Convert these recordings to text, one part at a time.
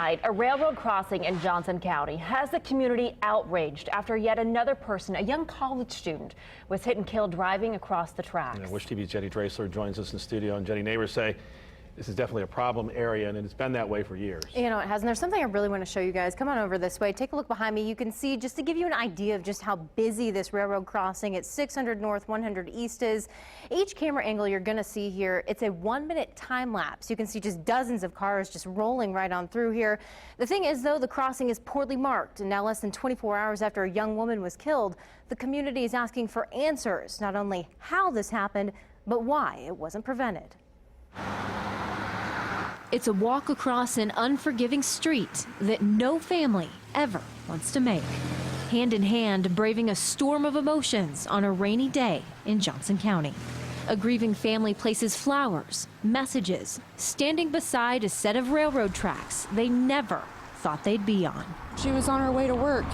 A railroad crossing in Johnson County has the community outraged after yet another person, a young college student, was hit and killed driving across the tracks. Wish TV's Jenny Dreasler joins us in the studio. And Jenny, neighbors say this is definitely a problem area, and it's been that way for years. You know, it has, and there's something I really want to show you guys. Come on over this way. Take a look behind me. You can see, just to give you an idea of just how busy this railroad crossing at 600 North, 100 East is. Each camera angle you're going to see here, it's a 1-minute time lapse. You can see just dozens of cars just rolling right on through here. The thing is, though, the crossing is poorly marked, and now less than 24 hours after a young woman was killed, the community is asking for answers, not only how this happened, but why it wasn't prevented. It's a walk across an unforgiving street that no family ever wants to make. Hand in hand, braving a storm of emotions on a rainy day in Johnson County. A grieving family places flowers, messages, standing beside a set of railroad tracks they never thought they'd be on. She was on her way to work.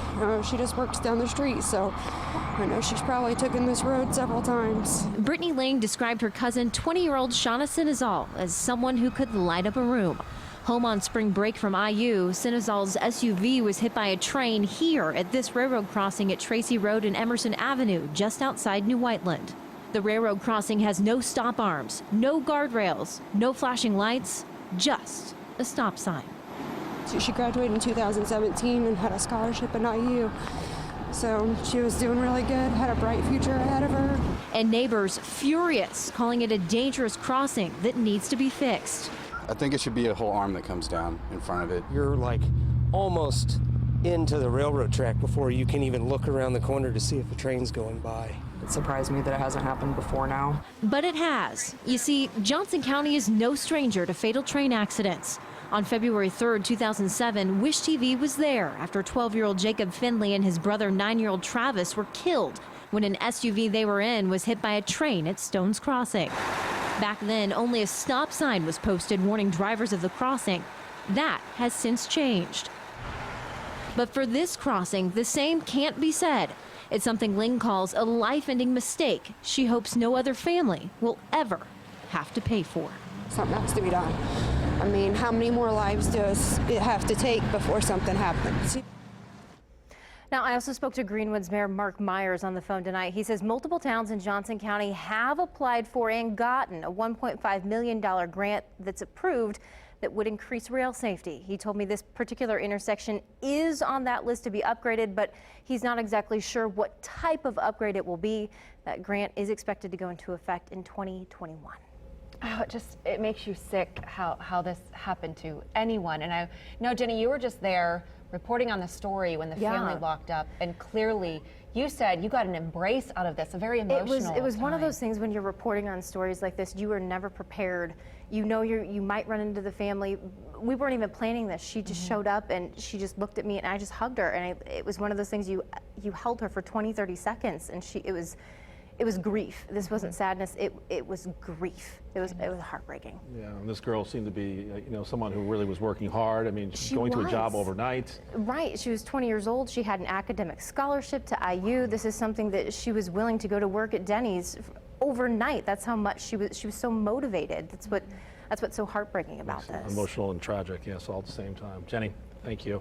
She just works down the street, so I know she's probably taken this road several times. Brittany Lang described her cousin, 20-year-old Shauna Sinizal, as someone who could light up a room. Home on spring break from IU, Sinizal's SUV was hit by a train here at this railroad crossing at Tracy Road and Emerson Avenue, just outside New Whiteland. The railroad crossing has no stop arms, no guardrails, no flashing lights, just a stop sign. She graduated in 2017 and had a scholarship at IU. So she was doing really good, had a bright future ahead of her. And neighbors furious, calling it a dangerous crossing that needs to be fixed. I think it should be a whole arm that comes down in front of it. You're like almost into the railroad track before you can even look around the corner to see if a train's going by. It surprised me that it hasn't happened before now. But it has. You see, Johnson County is no stranger to fatal train accidents. On February 3rd, 2007, Wish TV was there after 12-year-old Jacob Finley and his brother 9-year-old Travis were killed when an SUV they were in was hit by a train at Stone's Crossing. Back then, only a stop sign was posted warning drivers of the crossing. That has since changed. But for this crossing, the same can't be said. It's something Ling calls a life-ending mistake she hopes no other family will ever have to pay for. Something has to be done. I mean, how many more lives does it have to take before something happens? Now, I also spoke to Greenwood's Mayor Mark Myers on the phone tonight. He says multiple towns in Johnson County have applied for and gotten a $1.5 million grant that's approved that would increase rail safety. He told me this particular intersection is on that list to be upgraded, but he's not exactly sure what type of upgrade it will be. That grant is expected to go into effect in 2021. Oh, it makes you sick how this happened to anyone. And I know, Jenny, you were just there reporting on the story when the family walked up, and clearly you said you got an embrace out of this, a very emotional It was time. one of those things when you're reporting on stories like this, you were never prepared. You know you might run into the family. We weren't even planning this. She just showed up and she just looked at me and I just hugged her, and it was one of those things you held her for 20, 30 seconds, and it was grief. This wasn't sadness. It was grief. It was heartbreaking. Yeah, and this girl seemed to be, someone who really was working hard. I mean, she going to was. a job overnight. Right. She was 20 years old. She had an academic scholarship to IU. This is something that she was willing to go to work at Denny's overnight. That's how much she was so motivated. That's what's so heartbreaking about this. Emotional and tragic, yes, all at the same time. Jenny, thank you.